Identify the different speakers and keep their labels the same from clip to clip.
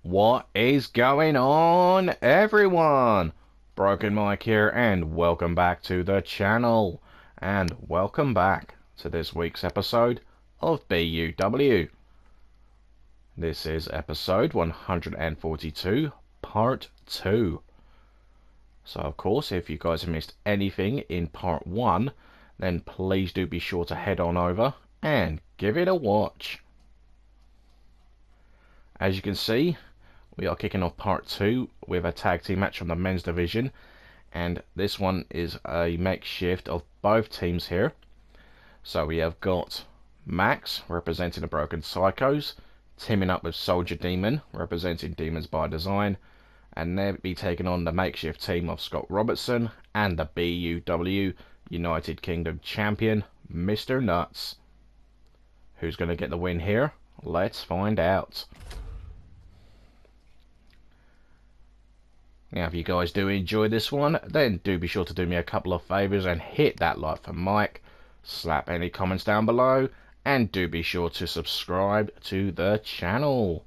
Speaker 1: What is going on, everyone? Broken Mike here, and welcome back to the channel. And welcome back to this week's episode of BUW. This is episode 142, part 2. So, of course, if you guys have missed anything in part 1, then please do be sure to head on over and give it a watch. As you can see, we are kicking off part 2 with a tag team match from the men's division, and this one is a makeshift of both teams here. So we have got Max representing the Broken Psychos, teaming up with Soldier Demon representing Demons by Design, and they'll be taking on the makeshift team of Scott Robertson and the BUW United Kingdom champion, Mr. Nuts. Who's going to get the win here? Let's find out. Now, if you guys do enjoy this one, then do be sure to do me a couple of favours and hit that like for Mike, slap any comments down below, and do be sure to subscribe to the channel.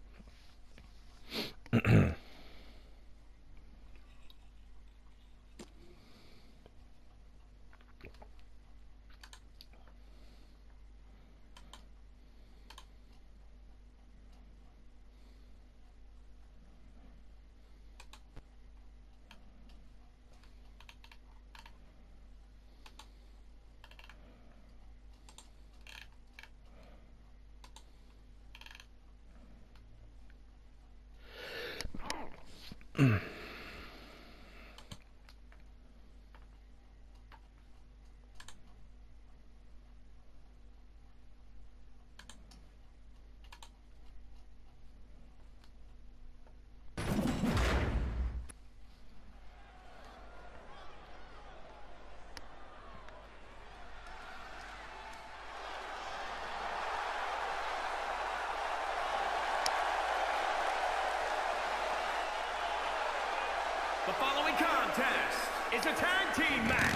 Speaker 2: The following contest is a tag team match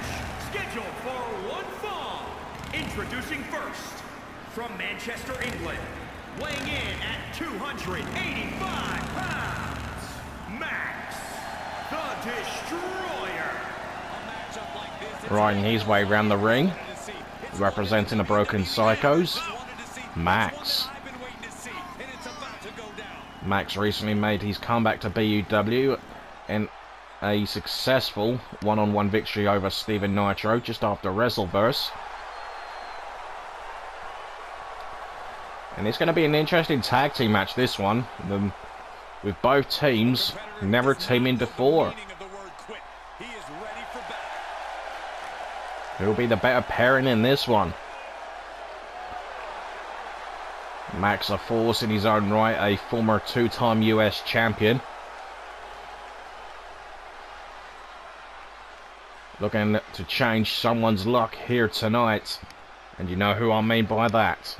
Speaker 2: scheduled for one fall. Introducing first, from Manchester, England, weighing in at 285 pounds, Max, the Destroyer.
Speaker 1: Riding his way around the ring, representing the Broken Psychos, Max. Max recently made his comeback to BUW in a successful one-on-one victory over Steven Nitro just after Wrestleverse. And it's going to be an interesting tag team match, this one, with both teams never teaming before. Who will be the better pairing in this one? Max, a force in his own right, a former two-time US champion. Looking to change someone's luck here tonight. And you know who I mean by that.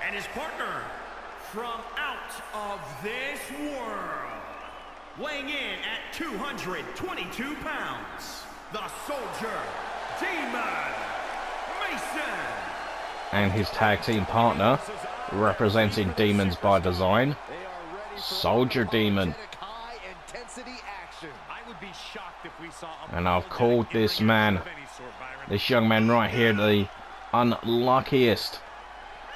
Speaker 2: And his partner from out of this world, weighing in at 222 pounds, the Soldier Demon, Mason.
Speaker 1: And his tag team partner, representing Demons by Design, Soldier Demon. And I've called this man, this young man right here, the unluckiest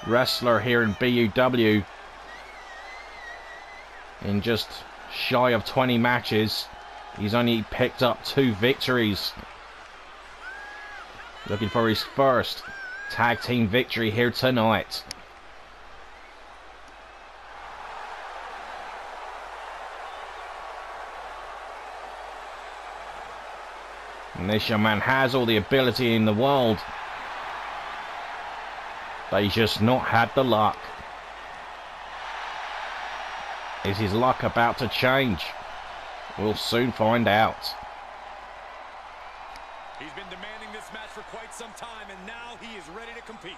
Speaker 1: wrestler here in BUW. In just shy of 20 matches, he's only picked up 2 victories. Looking for his first tag team victory here tonight. And this young man has all the ability in the world, but he's just not had the luck. Is his luck about to change? We'll soon find out.
Speaker 3: He's been demanding this match for quite some time, and now he is ready to compete.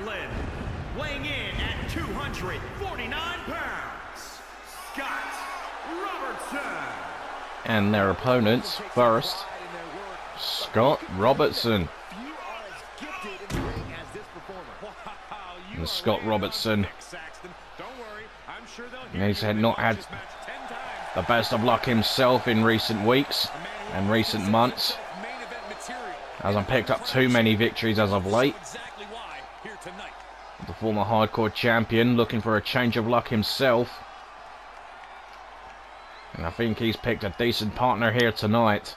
Speaker 2: Scotland. Weighing in at 249 pounds, Scott Robertson.
Speaker 1: And their opponents first, Scott Robertson. And Scott Robertson, he's not had the best of luck himself in recent weeks and recent months. Hasn't picked up too many victories as of late. The former hardcore champion looking for a change of luck himself. And I think he's picked a decent partner here tonight.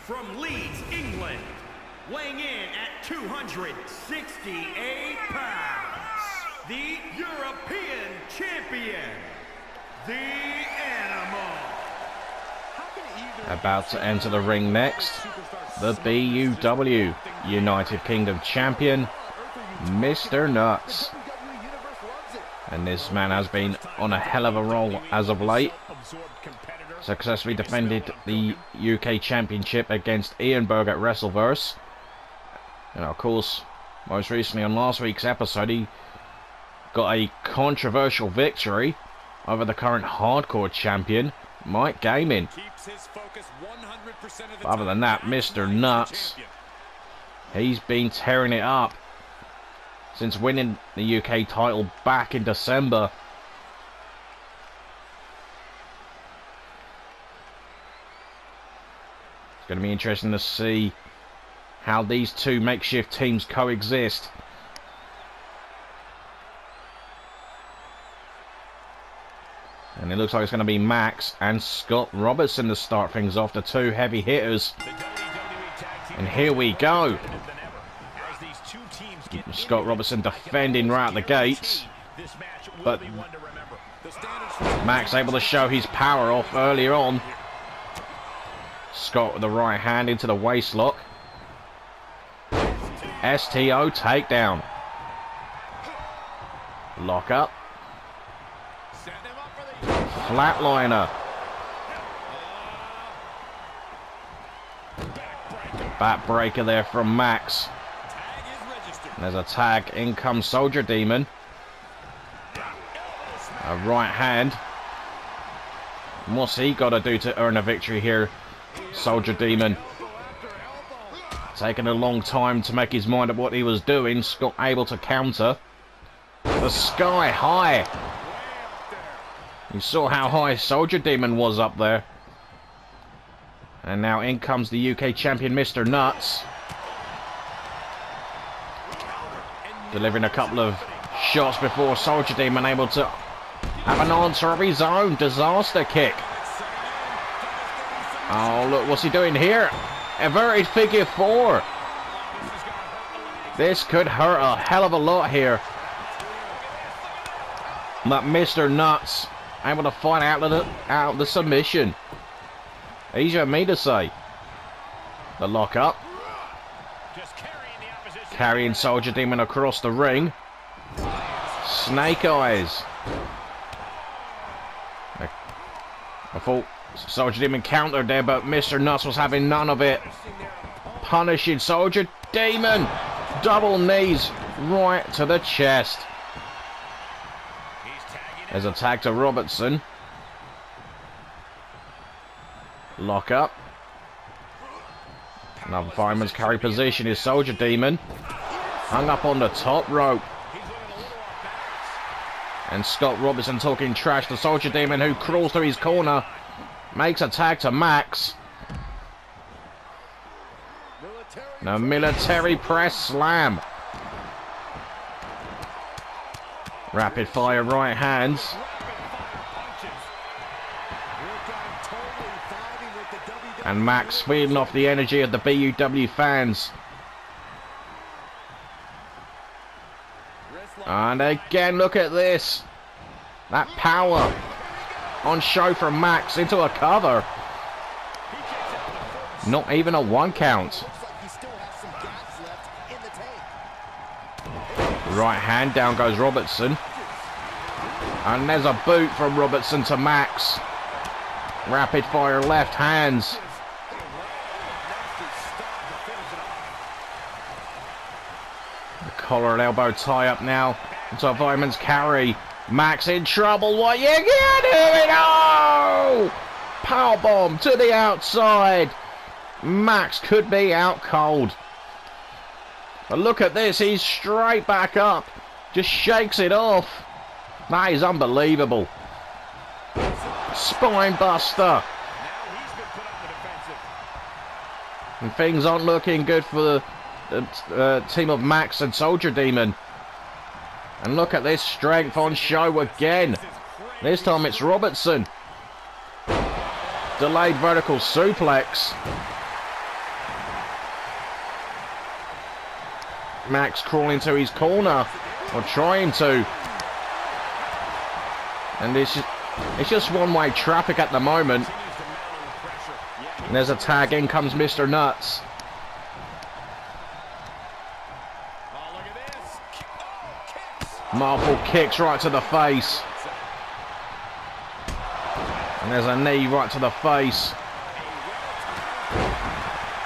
Speaker 2: From Leeds, England, weighing in at 268 pounds, the European champion, the Animal.
Speaker 1: About to enter the ring next, the BUW United Kingdom champion, Mr. Nuts. And this man has been on a hell of a roll as of late. Successfully defended the UK Championship against Ian Berg at Wrestleverse. And of course, most recently on last week's episode, he got a controversial victory over the current hardcore champion, Mike Gaming. But other than that, Mr. Nuts, he's been tearing it up since winning the UK title back in December. It's going to be interesting to see how these two makeshift teams coexist. And it looks like it's going to be Max and Scott Robertson to start things off, the two heavy hitters. And here we go. Scott Robertson defending right out the gates. But Max able to show his power off earlier on. Scott with the right hand into the waistlock. STO takedown. Lock up. Flatliner. Backbreaker there from Max. There's a tag. In comes Soldier Demon. A right hand. What's he got to do to earn a victory here? Soldier Demon. Taking a long time to make his mind up what he was doing. Scott able to counter. The sky high. You saw how high Soldier Demon was up there. And now in comes the UK champion, Mr. Nuts. Delivering a couple of shots before Soldier Demon able to have an answer of his own. Disaster kick. Oh, look, what's he doing here? Inverted figure four. This could hurt a hell of a lot here. But Mr. Nuts able to fight out of the submission. Easier for me to say. The lock up. Carrying Soldier Demon across the ring. Snake Eyes. I thought Soldier Demon countered there, but Mr. Nuts was having none of it. Punishing Soldier Demon. Double knees right to the chest. There's a tag to Robertson. Lock up. Another fireman's carry position is Soldier Demon. Hung up on the top rope. And Scott Robertson talking trash to Soldier Demon, who crawls to his corner. Makes a tag to Max. The military press slam. Rapid fire right hands. And Max feeding off the energy of the BUW fans. And again, look at this. That power on show from Max into a cover. Not even a 1 count. Right hand, down goes Robertson. And there's a boot from Robertson to Max. Rapid fire left hands. The collar and elbow tie up now. It's a fireman's carry. Max in trouble. What you gonna do? Oh! Powerbomb to the outside. Max could be out cold. But look at this. He's straight back up. Just shakes it off. That is unbelievable. Spine buster. And things aren't looking good for the team of Max and Soldier Demon. And look at this strength on show again. This time it's Robertson. Delayed vertical suplex. Max crawling to his corner, or trying to. And it's just one-way traffic at the moment. And there's a tag, in comes Mr. Nuts. Multiple kicks right to the face. And there's a knee right to the face.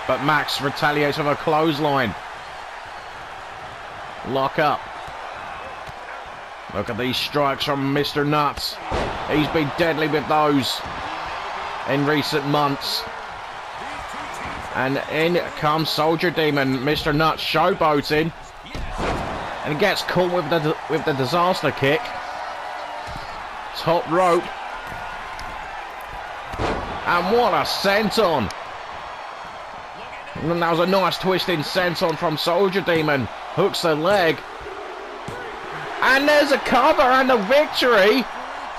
Speaker 1: But Max retaliates with a clothesline. Lock up. Look at these strikes from Mr. Nuts. He's been deadly with those in recent months. And in comes Soldier Demon. Mr. Nuts showboating. And gets caught with the disaster kick. Top rope. And what a senton. And that was a nice twisting senton from Soldier Demon. Hooks the leg. And there's a cover and a victory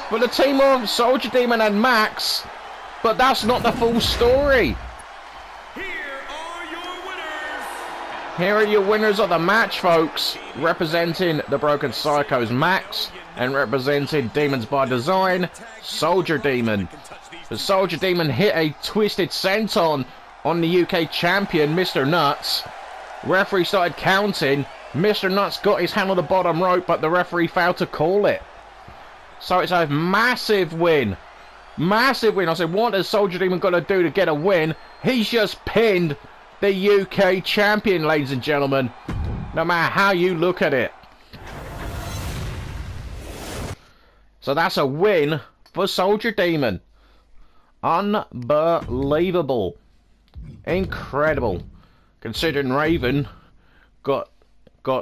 Speaker 1: for the team of Soldier Demon and Max. But that's not the full story. Here are your winners of the match, folks. Representing the Broken Psychos, Max. And representing Demons by Design, Soldier Demon. The Soldier Demon hit a twisted senton on the UK champion, Mr. Nuts. Referee started counting. Mr. Nuts got his hand on the bottom rope, but the referee failed to call it. So it's a massive win. Massive win. I said, what has Soldier Demon got to do to get a win? He's just pinned the UK champion, ladies and gentlemen. No matter how you look at it. So that's a win for Soldier Demon. Unbelievable. Incredible. Considering Raven got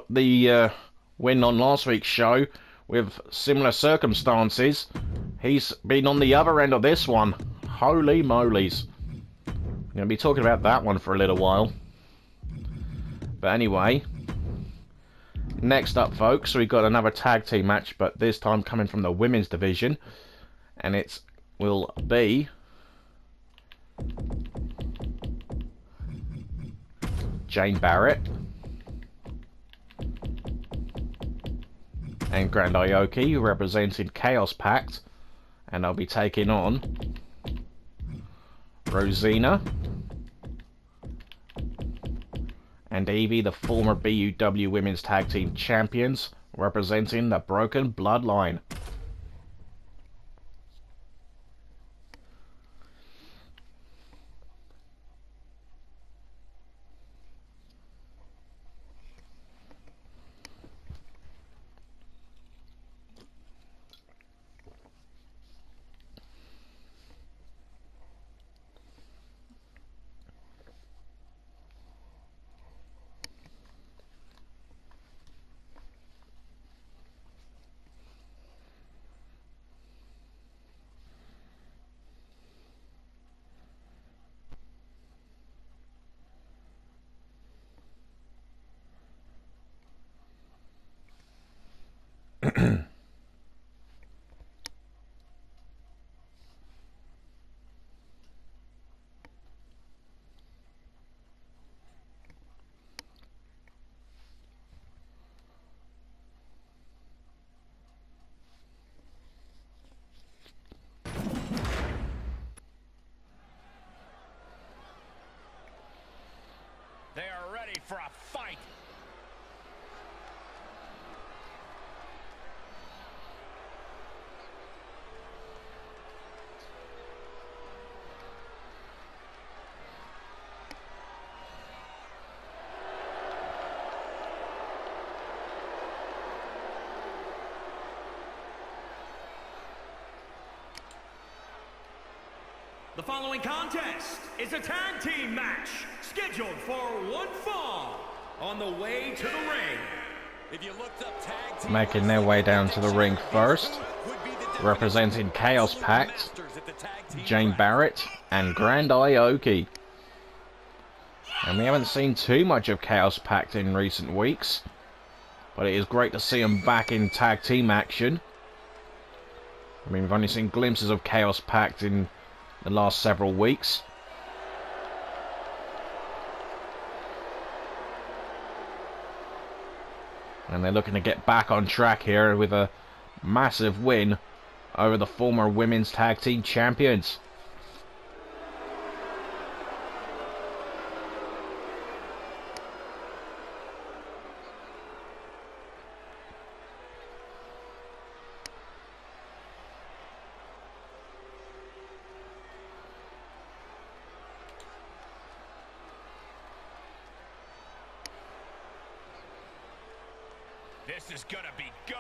Speaker 1: the win on last week's show with similar circumstances, he's been on the other end of this one. Holy molies. I'm going to be talking about that one for a little while. But anyway, next up, folks, we've got another tag team match, but this time coming from the women's division. And it will be Jane Barrett and Grand Aoki representing Chaos Pact, and I'll be taking on Rosina and Evie, the former BUW Women's Tag Team Champions, representing the Broken Bloodline.
Speaker 2: The following contest is a tag team match scheduled for one fall. On the way to the ring.
Speaker 3: If you looked up tag team
Speaker 1: Making their way down to the ring first, representing Chaos Pact, Jane Barrett and Grand Ioki. And we haven't seen too much of Chaos Pact in recent weeks, but it is great to see them back in tag team action. I mean, we've only seen glimpses of Chaos Pact in the last several weeks. And they're looking to get back on track here with a massive win over the former women's tag team champions.
Speaker 3: This is gonna be good.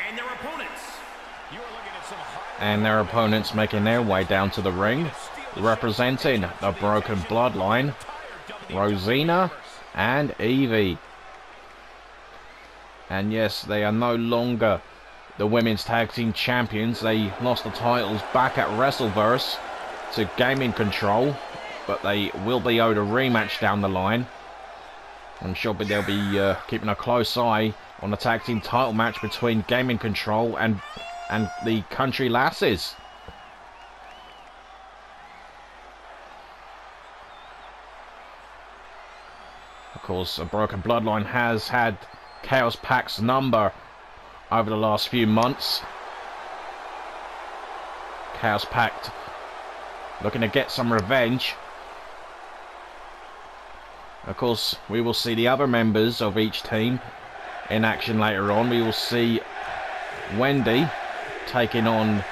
Speaker 2: And their opponents.
Speaker 3: You are looking at some
Speaker 1: And their opponents making their way down to the ring, representing the Broken Bloodline, Rosina and Evie. And yes, they are no longer the women's tag team champions. They lost the titles back at Wrestleverse to Gaming Control, but they will be owed a rematch down the line. I'm sure they'll be keeping a close eye on the tag team title match between Gaming Control and the Country Lasses. Of course, a Broken Bloodline has had Chaos Pact's number over the last few months. Chaos Pact looking to get some revenge. Of course, we will see the other members of each team in action later on. We will see Wendy taking on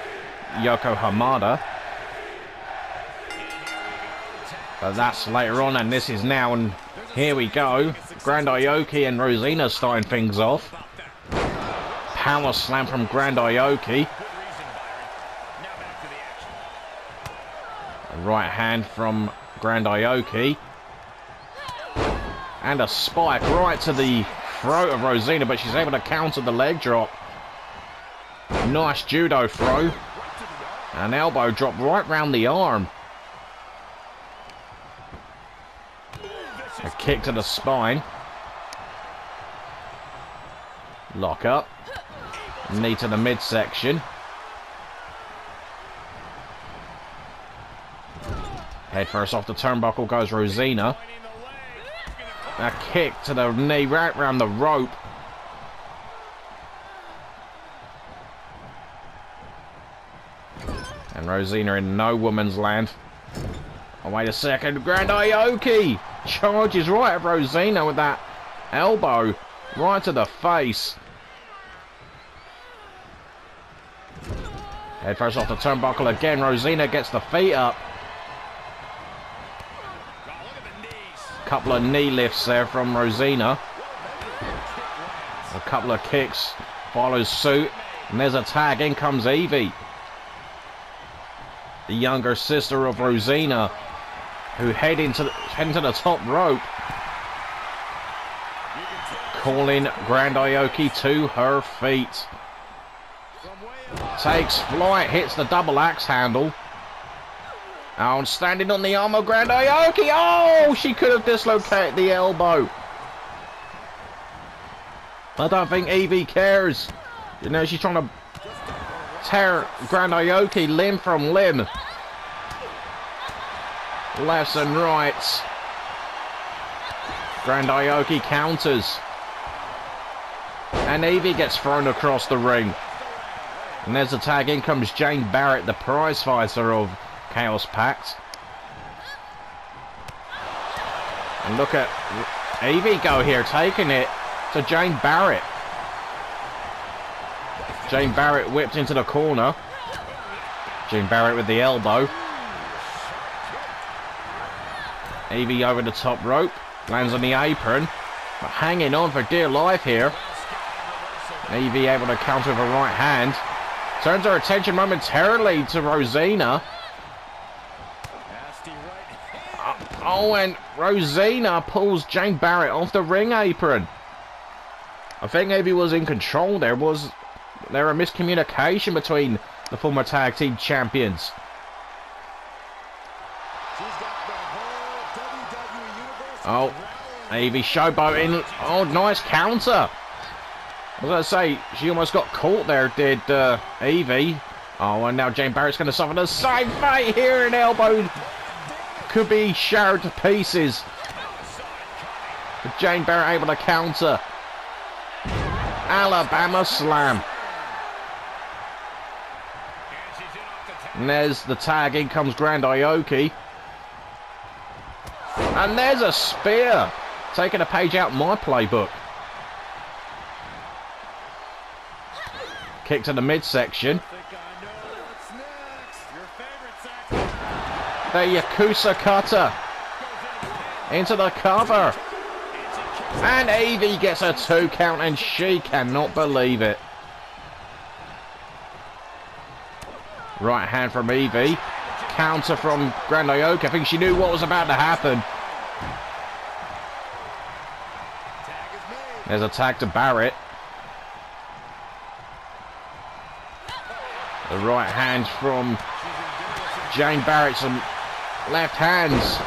Speaker 1: Yoko Hamada. But that's later on, and this is now, and here we go. Grand Ioki and Rosina starting things off. Power slam from Grand Ioki. A right hand from Grand Ioki. And a spike right to the throat of Rosina, but she's able to counter the leg drop. Nice judo throw. An elbow drop right round the arm. A kick to the spine. Lock up. Knee to the midsection. Head first off the turnbuckle goes Rosina. A kick to the knee right round the rope. And Rosina in no woman's land. Oh, wait a second. Grand Ioki charges right at Rosina with that elbow right to the face. Head first off the turnbuckle again. Rosina gets the feet up. Couple of knee lifts there from Rosina. A couple of kicks follows suit. And there's a tag. In comes Evie, the younger sister of Rosina, who heading to the top rope, calling Grand Ioki to her feet. Takes flight, hits the double axe handle. Oh, standing on the arm of Grand Ioki. Oh, she could have dislocated the elbow. I don't think Evie cares. You know, she's trying to tear Grand Ioki limb from limb. Lefts and rights. Grand Ioki counters. And Evie gets thrown across the ring. And there's a tag. In comes Jane Barrett, the prize fighter of Chaos Pact. And look at Evie go here, taking it to Jane Barrett. Jane Barrett whipped into the corner. Jane Barrett with the elbow. Evie over the top rope. Lands on the apron. But hanging on for dear life here. Evie able to counter with a right hand. Turns her attention momentarily to Rosina. Oh, and Rosina pulls Jane Barrett off the ring apron. I think Evie was in control there. Was there a miscommunication between the former tag team champions? Oh, Evie showboating. Oh, nice counter. I was going to say, she almost got caught there, did Evie. Oh, and now Jane Barrett's going to suffer the same fate here. An elbow could be shattered to pieces. But Jane Barrett able to counter. Alabama slam. And there's the tag. In comes Grand Ioki. And there's a spear. Taking a page out my playbook. Kick to the midsection. The Yakuza cutter. Into the cover. And Evie gets a 2 count and she cannot believe it. Right hand from Evie. Counter from Grand Ioki. I think she knew what was about to happen. There's a tag to Barrett. The right hand from Jane Barrett. Some left hands.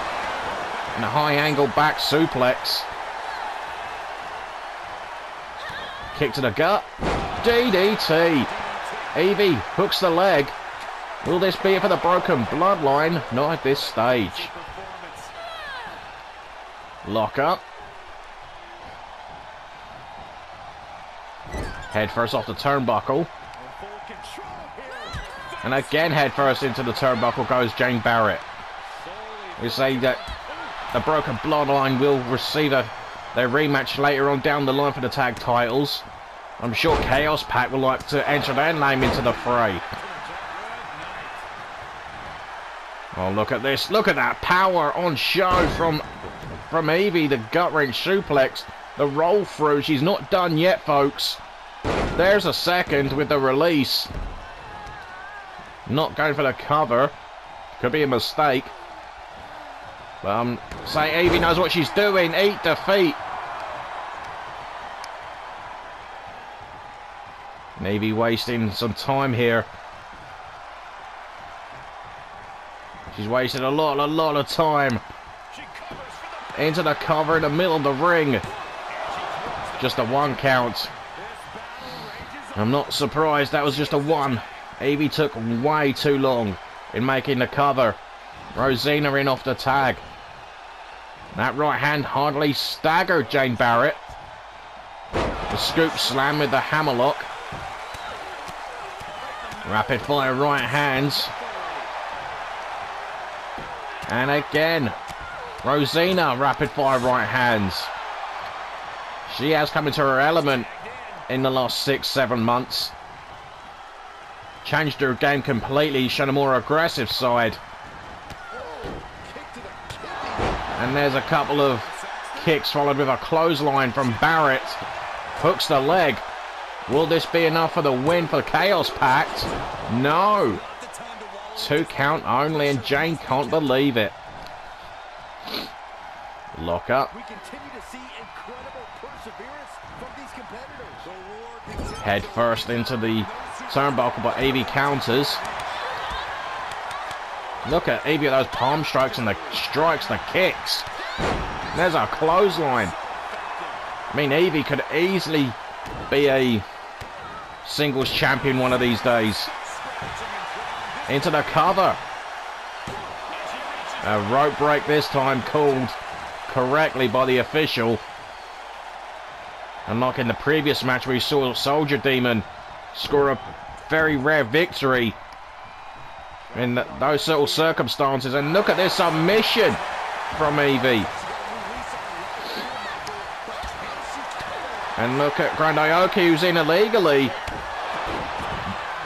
Speaker 1: And a high angle back suplex. Kick to the gut. DDT. Evie hooks the leg. Will this be it for the broken bloodline? Not at this stage. Lock up. Head first off the turnbuckle. And again head first into the turnbuckle goes Jane Barrett. We say that the broken bloodline will receive their rematch later on down the line for the tag titles. I'm sure Chaos Pack would like to enter their name into the fray. Oh, look at this. Look at that power on show from Evie. The gut wrench suplex. The roll through. She's not done yet, folks. There's a second with the release. Not going for the cover. Could be a mistake. But I'm saying Evie knows what she's doing. Eat defeat. And Evie wasting some time here. She's wasted a lot of time. Into the cover in the middle of the ring. Just a 1 count. I'm not surprised that was just a 1. Evie took way too long in making the cover. Rosina in off the tag. That right hand hardly staggered Jane Barrett. The scoop slam with the hammerlock. Rapid fire right hands. And again, Rosina rapid fire right hands. She has come into her element in the last 6-7 months. Changed her game completely, shown a more aggressive side. And there's a couple of kicks followed with a clothesline from Barrett. Hooks the leg. Will this be enough for the win for Chaos Pact? No. 2 count only, and Jane can't believe it. Lock up. Head first into the turnbuckle, but Evie counters. Look at Evie with those palm strikes and the strikes, the kicks. There's a clothesline. I mean, Evie could easily be a singles champion one of these days. Into the cover. A rope break this time called correctly by the official. Unlike in the previous match where we saw Soldier Demon score a very rare victory in those sort of circumstances. And look at this submission from Evie. And look at Grand Ioki, who's in illegally.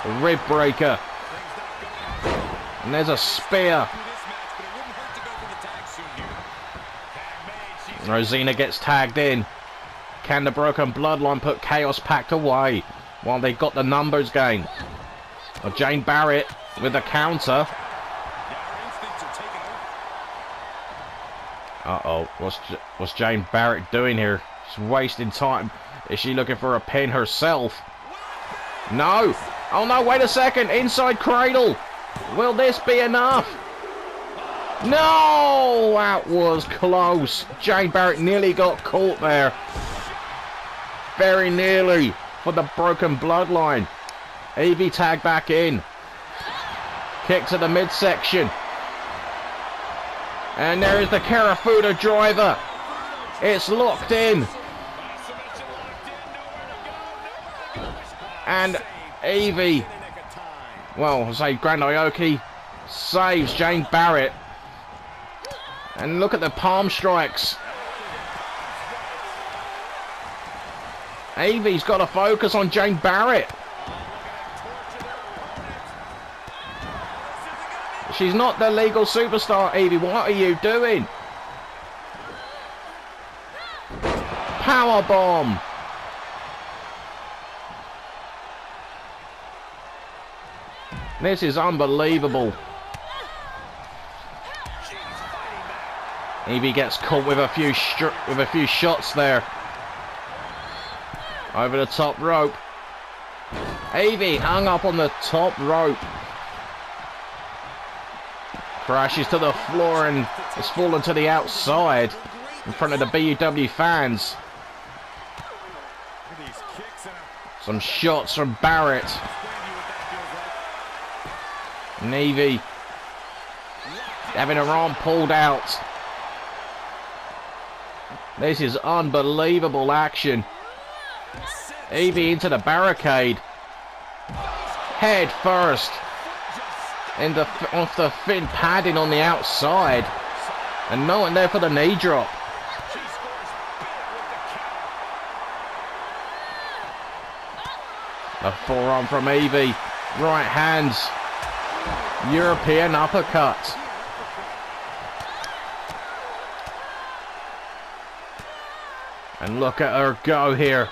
Speaker 1: A rib breaker. And there's a spear. Rosina gets tagged in. Can the Broken Bloodline put Chaos Pact away while they got the numbers game? Well, Jane Barrett with the counter. Uh-oh, what's Jane Barrett doing here? She's wasting time. Is she looking for a pin herself? No! Oh no, wait a second! Inside cradle! Will this be enough? No! That was close. Jane Barrett nearly got caught there. Very nearly for the Broken Bloodline. Evie tag back in. Kick to the midsection. And there is the Karafuda driver. It's locked in. And Evie, well, I say Grand Ioki saves Jane Barrett. And look at the palm strikes. Evie's got to focus on Jane Barrett. She's not the legal superstar, Evie. What are you doing? Power bomb. This is unbelievable. Evie gets caught with a few shots there. Over the top rope. Evie hung up on the top rope. Crashes to the floor and has fallen to the outside in front of the BUW fans. Some shots from Barrett. And Evie having her arm pulled out. This is unbelievable action. Evie into the barricade. Head first. Off the thin padding on the outside. And no one there for the knee drop. A forearm from Evie. Right hands. European uppercut. And look at her go here.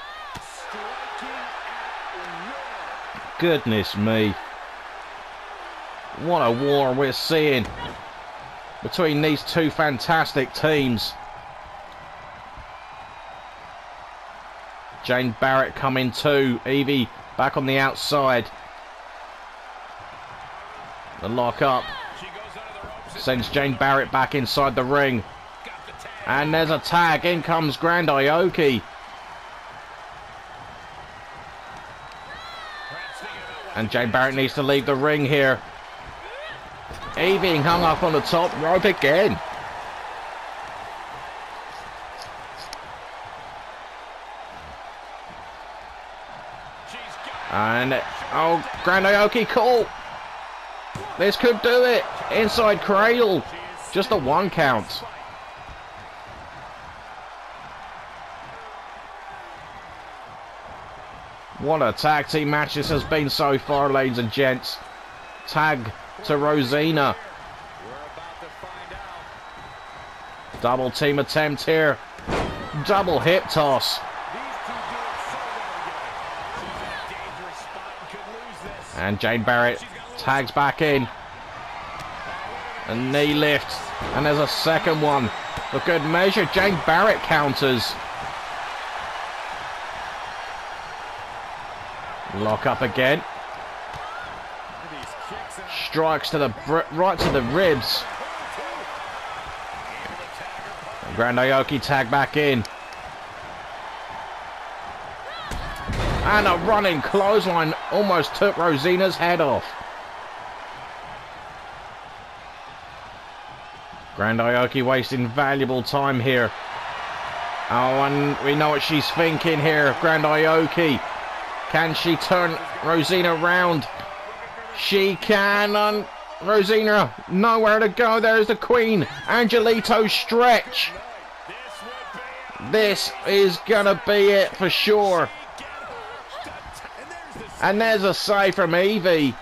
Speaker 1: Goodness me. What a war we're seeing between these two fantastic teams. Jane Barrett coming too. Evie back on the outside. The lock up sends Jane Barrett back inside the ring. And there's a tag. In comes Grand Ioki. And Jane Barrett needs to leave the ring here. Evie hung up on the top rope again. And, oh, Grand Ioki caught. This could do it. Inside cradle. Just a 1 count. What a tag team match this has been so far, ladies and gents. Tag to Rosina. Double team attempt here. Double hip toss. And Jane Barrett tags back in. A knee lift. And there's a second one. For good measure, Jane Barrett counters. Lock up again. Strikes to the right to the ribs. And Grand Ioki tag back in. And a running clothesline almost took Rosina's head off. Grand Ioki wasting valuable time here. Oh, and we know what she's thinking here. Grand Ioki. Can she turn Rosina around? She can. And Rosina, nowhere to go. There's the Queen. Angelito stretch. This is gonna be it for sure. And there's a save from Evie.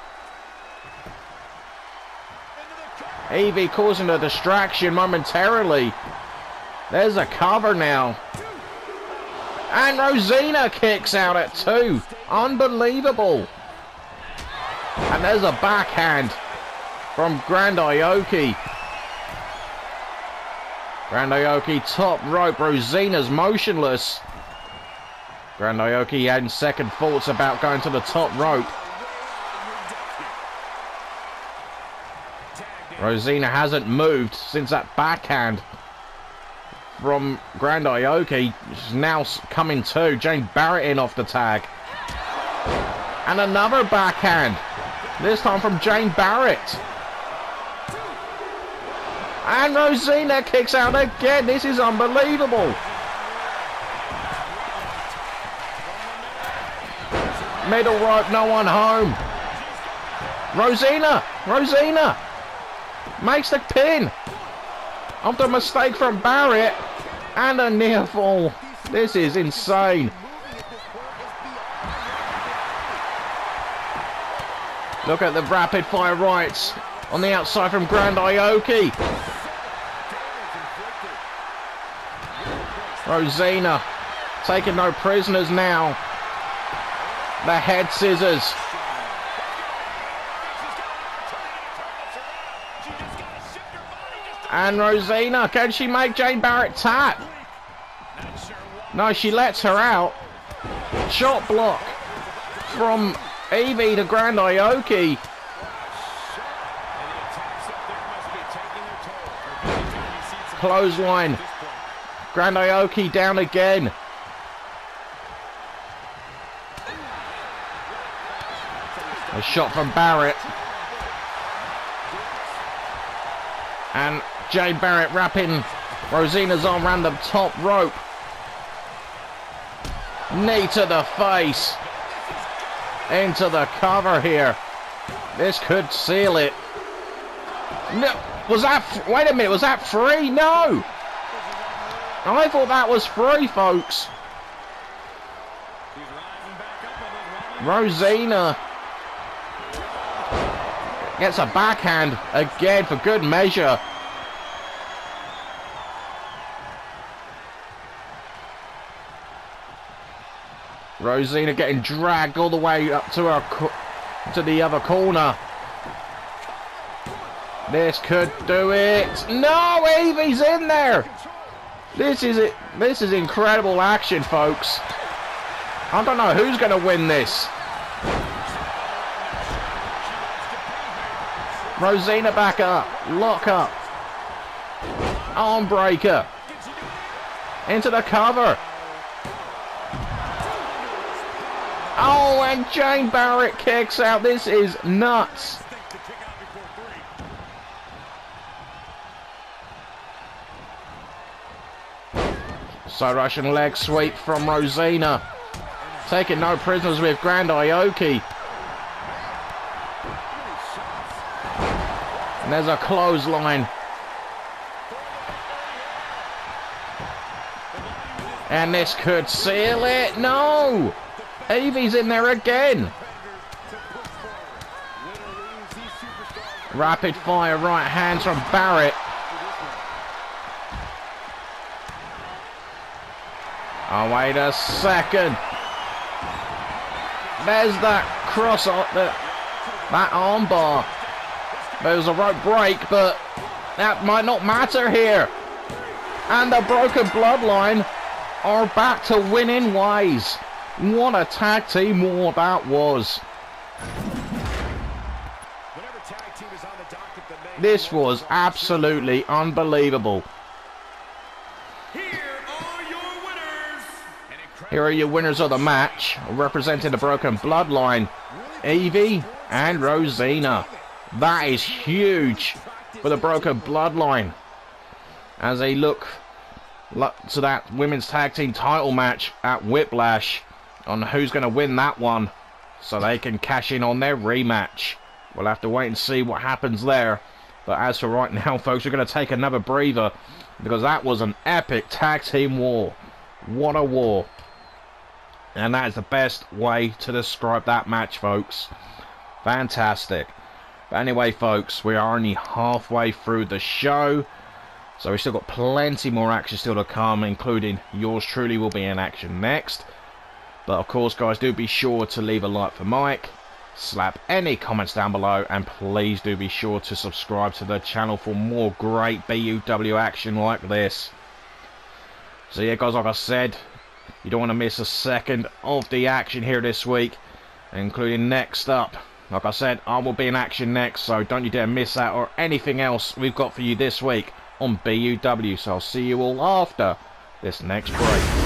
Speaker 1: Evie causing a distraction momentarily. There's a cover now. And Rosina kicks out at 2. Unbelievable. And there's a backhand from Grand Aoki. Grand Aoki top rope. Rosina's motionless. Grand Aoki had second thoughts about going to the top rope. Rosina hasn't moved since that backhand from Grand Aoki. She's now coming to. Jane Barrett in off the tag. And another backhand. This time from Jane Barrett. And Rosina kicks out again. This is unbelievable. Middle rope, no one home. Rosina makes the pin after a mistake from Barrett and a near fall. This is insane. Look at the rapid fire rights on the outside from Grand Aoki. Rosina taking no prisoners now. The head scissors. And Rosina, can she make Jane Barrett tap? No, she lets her out. Shot block from Evie to Grand Aoki. Clothesline. Grand Aoki down again. A shot from Barrett. And Jane Barrett wrapping Rosina's arm around the top rope. Knee to the face. Into the cover here. This could seal it. No, was that... Wait a minute, was that free? No! I thought that was free, folks. Rosina gets a backhand again for good measure. Rosina getting dragged all the way up to her to the other corner. This could do it. No, Evie's in there. This is it. This is incredible action, folks. I don't know who's going to win this. Rosina back up. Lock up. Arm breaker. Into the cover. Oh, and Jane Barrett kicks out. This is nuts. Side Russian leg sweep from Rosina. Taking no prisoners with Grand Aoki. And there's a clothesline. And this could seal it. No! Evie's in there again. Rapid fire right hands from Barrett. Oh, wait a second. There's that cross, that arm bar. There was a rope break, but that might not matter here. And the Broken Bloodline are back to winning ways. What a tag team war that was. This was absolutely unbelievable. Here are your winners of the match, representing the Broken Bloodline, Evie and Rosina. That is huge for the Broken Bloodline as they look to that women's tag team title match at Whiplash on who's going to win that one so they can cash in on their rematch. We'll have to wait and see what happens there. But as for right now, folks, we're going to take another breather because that was an epic tag team war. What a war. And that is the best way to describe that match, folks. Fantastic. But anyway, folks, we are only halfway through the show. So we've still got plenty more action still to come, including yours truly will be in action next. But of course, guys, do be sure to leave a like for Mike, slap any comments down below, and please do be sure to subscribe to the channel for more great BUW action like this. So yeah, guys, like I said, you don't want to miss a second of the action here this week, including next up. Like I said, I will be in action next, so don't you dare miss that or anything else we've got for you this week on BUW. So I'll see you all after this next break.